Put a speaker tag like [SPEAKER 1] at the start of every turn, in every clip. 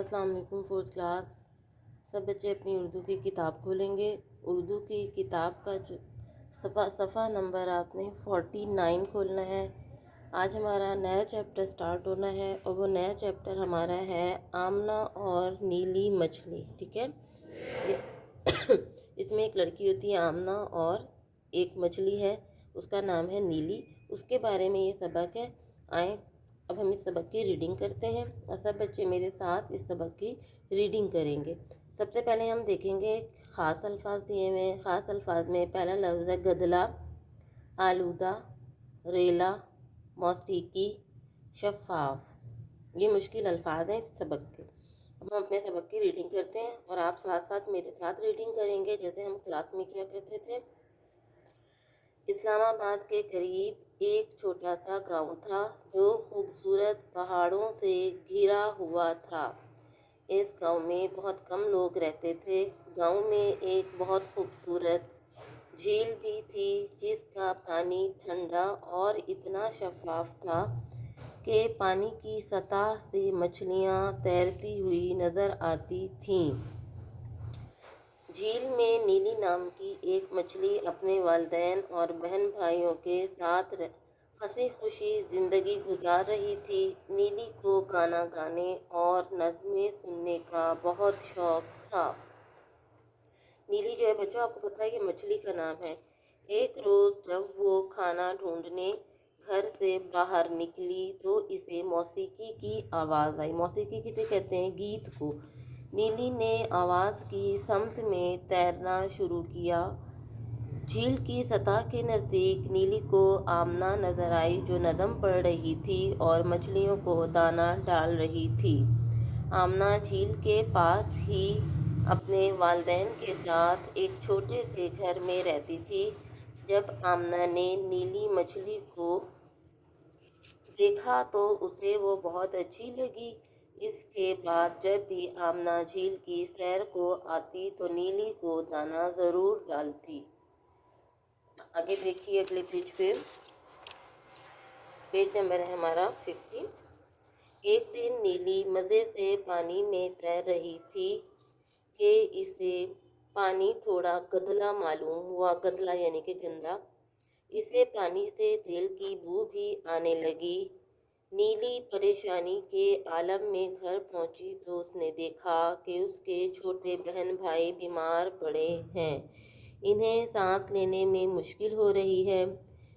[SPEAKER 1] السلام علیکم fourth class سب بچے اپنی اردو کی کتاب کھولیں گے۔ اردو کی کتاب کا جو صفحہ نمبر آپ نے 49 کھولنا ہے۔ آج ہمارا نیا چیپٹر سٹارٹ ہونا ہے اور وہ نیا چیپٹر ہمارا ہے آمنہ اور نیلی مچھلی، ٹھیک ہے۔ اس میں ایک لڑکی ہوتی ہے آمنہ اور ایک مچھلی ہے، اس کا نام ہے نیلی، اس کے بارے میں یہ سبق ہے۔ آئیں اب ہم اس سبق کی ریڈنگ کرتے ہیں اور سب بچے میرے ساتھ اس سبق کی ریڈنگ کریں گے۔ سب سے پہلے ہم دیکھیں گے خاص الفاظ دیے ہوئے ہیں۔ خاص الفاظ میں پہلا لفظ ہے گدلا، آلودہ، ریلا، موسیقی، شفاف۔ یہ مشکل الفاظ ہیں اس سبق کے۔ اب ہم اپنے سبق کی ریڈنگ کرتے ہیں اور آپ ساتھ ساتھ میرے ساتھ ریڈنگ کریں گے جیسے ہم کلاس میں کیا کرتے تھے۔ اسلام آباد کے قریب ایک چھوٹا سا گاؤں تھا جو خوبصورت پہاڑوں سے گھرا ہوا تھا۔ اس گاؤں میں بہت کم لوگ رہتے تھے۔ گاؤں میں ایک بہت خوبصورت جھیل بھی تھی جس کا پانی ٹھنڈا اور اتنا شفاف تھا کہ پانی کی سطح سے مچھلیاں تیرتی ہوئی نظر آتی تھیں۔ جھیل میں نیلی نام کی ایک مچھلی اپنے والدین اور بہن بھائیوں کے ساتھ ہنسی خوشی زندگی گزار رہی تھی۔ نیلی کو گانا گانے اور نظمیں سننے کا بہت شوق تھا۔ نیلی جو ہے بچوں آپ کو پتہ ہے کہ مچھلی کا نام ہے۔ ایک روز جب وہ کھانا ڈھونڈنے گھر سے باہر نکلی تو اسے موسیقی کی آواز آئی۔ موسیقی کسے کہتے ہیں؟ گیت کو۔ نیلی نے آواز کی سمت میں تیرنا شروع کیا۔ جھیل کی سطح کے نزدیک نیلی کو آمنہ نظر آئی جو نظم پڑھ رہی تھی اور مچھلیوں کو دانہ ڈال رہی تھی۔ آمنہ جھیل کے پاس ہی اپنے والدین کے ساتھ ایک چھوٹے سے گھر میں رہتی تھی۔ جب آمنہ نے نیلی مچھلی کو دیکھا تو اسے وہ بہت اچھی لگی۔ اس کے بعد جب بھی آمنہ جھیل کی سیر کو آتی تو نیلی کو دانہ ضرور ڈالتی۔ آگے دیکھیے اگلے پیج پہ، پیج نمبر ہے ہمارا 50۔ ایک دن نیلی مزے سے پانی میں تیر رہی تھی کہ اسے پانی تھوڑا گدلا معلوم ہوا۔ گدلا یعنی کہ گندا۔ اسے پانی سے تیل کی بو بھی آنے لگی۔ نیلی پریشانی کے عالم میں گھر پہنچی تو اس نے دیکھا کہ اس کے چھوٹے بہن بھائی بیمار پڑے ہیں، انہیں سانس لینے میں مشکل ہو رہی ہے۔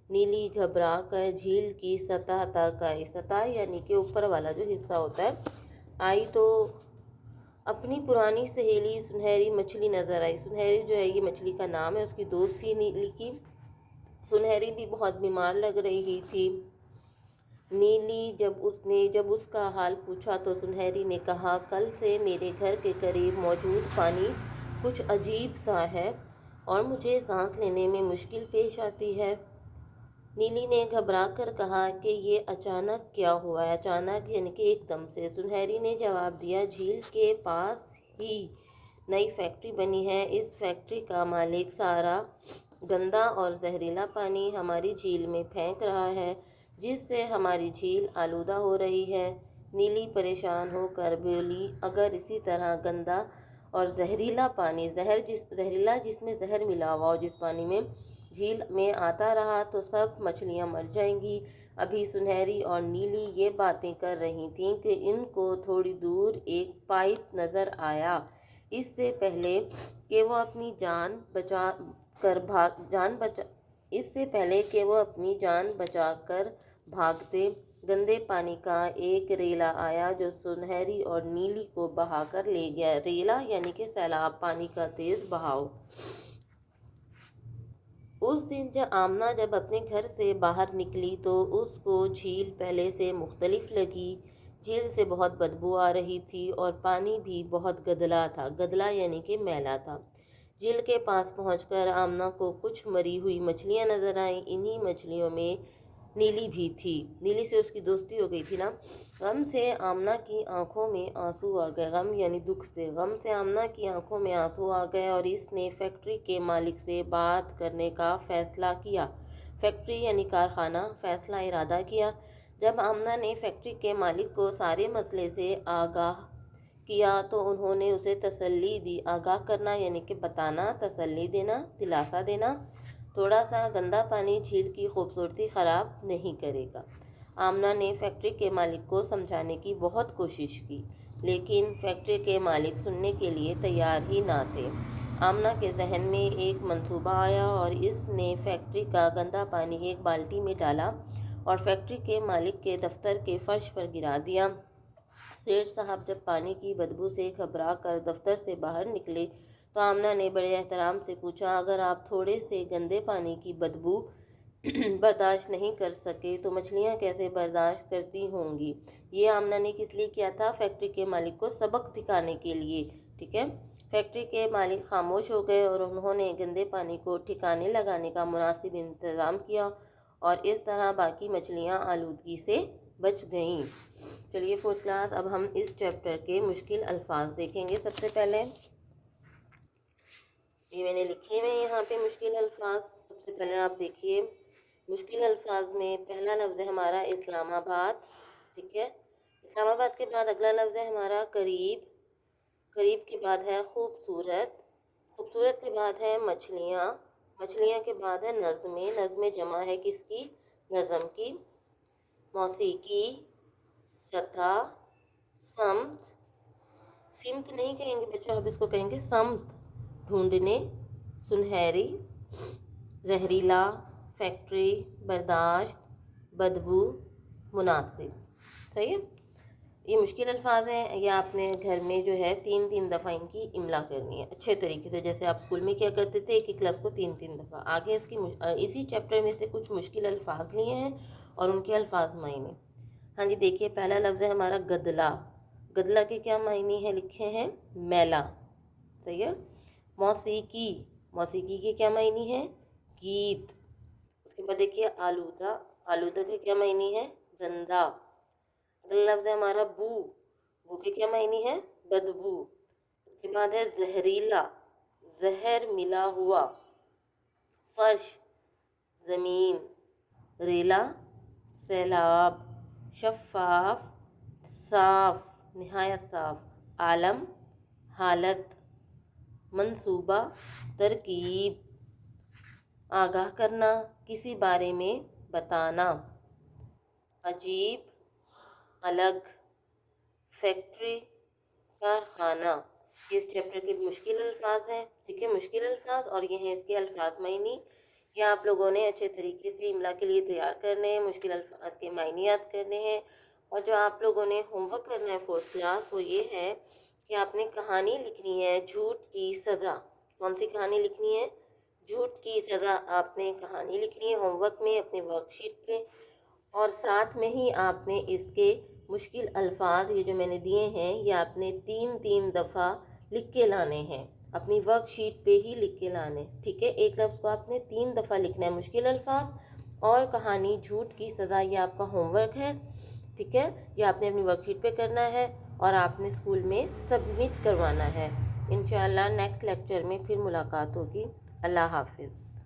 [SPEAKER 1] نیلی گھبرا کر جھیل کی سطح تک آئی۔ سطح یعنی کہ اوپر والا جو حصہ ہوتا ہے، آئی تو اپنی پرانی سہیلی سنہری مچھلی نظر آئی۔ سنہری جو ہے یہ مچھلی کا نام ہے، اس کی دوست تھی نیلی کی۔ سنہری بھی بہت بیمار لگ رہی تھی۔ نیلی جب اس کا حال پوچھا تو سنہری نے کہا، کل سے میرے گھر کے قریب موجود پانی کچھ عجیب سا ہے اور مجھے سانس لینے میں مشکل پیش آتی ہے۔ نیلی نے گھبرا کر کہا کہ یہ اچانک کیا ہوا ہے؟ اچانک یعنی کہ ایک دم سے۔ سنہری نے جواب دیا، جھیل کے پاس ہی نئی فیکٹری بنی ہے۔ اس فیکٹری کا مالک سارا گندا اور زہریلا پانی ہماری جھیل میں پھینک رہا ہے جس سے ہماری جھیل آلودہ ہو رہی ہے۔ نیلی پریشان ہو کر بولی، اگر اسی طرح گندا اور زہریلا پانی زہریلا جس میں زہر ملا ہوا ہو جس پانی میں جھیل میں آتا رہا تو سب مچھلیاں مر جائیں گی۔ ابھی سنہری اور نیلی یہ باتیں کر رہی تھیں کہ ان کو تھوڑی دور ایک پائپ نظر آیا۔ اس سے پہلے کہ وہ اپنی جان بچا کر بھاگتے، گندے پانی کا ایک ریلا آیا جو سنہری اور نیلی کو بہا کر لے گیا۔ ریلا یعنی کہ سیلاب، پانی کا تیز بہاؤ۔ اس دن آمنہ جب اپنے گھر سے باہر نکلی تو اس کو جھیل پہلے سے مختلف لگی۔ جھیل سے بہت بدبو آ رہی تھی اور پانی بھی بہت گدلا تھا۔ گدلا یعنی کہ میلا تھا۔ جھیل کے پاس پہنچ کر آمنہ کو کچھ مری ہوئی مچھلیاں نظر آئیں۔ انہی مچھلیوں میں نیلی بھی تھی۔ نیلی سے اس کی دوستی ہو گئی تھی نا۔ غم سے آمنہ کی آنکھوں میں آنسو آ گئے۔ غم یعنی دکھ سے۔ غم سے آمنہ کی آنکھوں میں آنسو آ گئے اور اس نے فیکٹری کے مالک سے بات کرنے کا فیصلہ کیا۔ فیکٹری یعنی کارخانہ، فیصلہ ارادہ کیا۔ جب آمنہ نے فیکٹری کے مالک کو سارے مسئلے سے آگاہ کیا تو انہوں نے اسے تسلی دی۔ آگاہ کرنا یعنی کہ بتانا، تسلی دینا، دلاسا دینا۔ تھوڑا سا گندا پانی جھیل کی خوبصورتی خراب نہیں کرے گا۔ آمنہ نے فیکٹری کے مالک کو سمجھانے کی بہت کوشش کی، لیکن فیکٹری کے مالک سننے کے لیے تیار ہی نہ تھے۔ آمنہ کے ذہن میں ایک منصوبہ آیا اور اس نے فیکٹری کا گندا پانی ایک بالٹی میں ڈالا اور فیکٹری کے مالک کے دفتر کے فرش پر گرا دیا۔ سیٹھ صاحب جب پانی کی بدبو سے گھبرا کر دفتر سے باہر نکلے تو آمنہ نے بڑے احترام سے پوچھا، اگر آپ تھوڑے سے گندے پانی کی بدبو برداشت نہیں کر سکے تو مچھلیاں کیسے برداشت کرتی ہوں گی؟ یہ آمنہ نے کس لیے کیا تھا؟ فیکٹری کے مالک کو سبق سکھانے کے لیے، ٹھیک ہے۔ فیکٹری کے مالک خاموش ہو گئے اور انہوں نے گندے پانی کو ٹھکانے لگانے کا مناسب انتظام کیا اور اس طرح باقی مچھلیاں آلودگی سے بچ گئیں۔ چلیے فورتھ کلاس، اب ہم اس چیپٹر کے مشکل الفاظ دیکھیں گے۔ سب سے پہلے یہ میں نے لکھے ہوئے یہاں پہ مشکل الفاظ۔ سب سے پہلے آپ دیکھیے، مشکل الفاظ میں پہلا لفظ ہے ہمارا اسلام آباد، ٹھیک ہے۔ اسلام آباد کے بعد اگلا لفظ ہے ہمارا قریب، قریب کے بعد ہے خوبصورت، خوبصورت کے بعد ہے مچھلیاں، مچھلیاں کے بعد ہے نظمیں، نظمیں جمع ہے کس کی؟ نظم کی۔ موسیقی، سطح، سمت، سمت نہیں کہیں گے بچوں، آپ اس کو کہیں گے سمت، ڈھونڈنے، سنہری، زہریلا، فیکٹری، برداشت، بدبو، مناسب، صحیح ہے۔ یہ مشکل الفاظ ہیں، یہ آپ نے گھر میں جو ہے 3 دفعہ ان کی املا کرنی ہے اچھے طریقے سے، جیسے آپ اسکول میں کیا کرتے تھے، ایک ایک لفظ کو 3 دفعہ۔ آگے اسی چیپٹر میں سے کچھ مشکل الفاظ لیے ہیں اور ان کے الفاظ معنی۔ ہاں جی دیکھیے، پہلا لفظ ہے ہمارا گدلا، گدلا کے کیا معنی ہے لکھے ہیں؟ میلا، صحیح ہے۔ موسیقی، موسیقی کے کیا معنی ہے؟ گیت۔ اس کے بعد دیکھیے آلودہ، آلودہ کے کیا معنی ہے؟ گندا۔ اگلا لفظ ہے ہمارا بو، بو کے کیا معنی ہے؟ بدبو۔ اس کے بعد ہے زہریلا، زہر ملا ہوا۔ فرش، زمین۔ ریلا، سیلاب۔ شفاف، صاف، نہایت صاف۔ عالم، حالت۔ منصوبہ، ترکیب۔ آگاہ کرنا، کسی بارے میں بتانا۔ عجیب، الگ۔ فیکٹری، کارخانہ۔ اس چیپٹر کے مشکل الفاظ ہیں، ٹھیک ہے، مشکل الفاظ، اور یہ ہیں اس کے الفاظ معنی۔ یہ آپ لوگوں نے اچھے طریقے سے املا کے لیے تیار کرنے ہیں، مشکل الفاظ کے معنی یاد کرنے ہیں۔ اور جو آپ لوگوں نے ہوم ورک کرنا ہے فورتھ کلاس، وہ یہ ہے کہ آپ نے کہانی لکھنی ہے جھوٹ کی سزا۔ کون سی کہانی لکھنی ہے؟ جھوٹ کی سزا۔ آپ نے کہانی لکھنی ہے ہوم ورک میں اپنے ورک شیٹ پہ، اور ساتھ میں ہی آپ نے اس کے مشکل الفاظ یہ جو میں نے دیے ہیں یہ آپ نے 3 دفعہ لکھ کے لانے ہیں، اپنی ورک شیٹ پہ ہی لکھ کے لانے، ٹھیک ہے۔ ایک لفظ کو آپ نے 3 دفعہ لکھنا ہے، مشکل الفاظ اور کہانی جھوٹ کی سزا، یہ آپ کا ہوم ورک ہے، ٹھیک ہے۔ یہ آپ نے اپنی ورک شیٹ پہ کرنا ہے اور آپ نے اسکول میں سبمٹ کروانا ہے۔ انشاءاللہ نیکسٹ لیکچر میں پھر ملاقات ہوگی۔ اللہ حافظ۔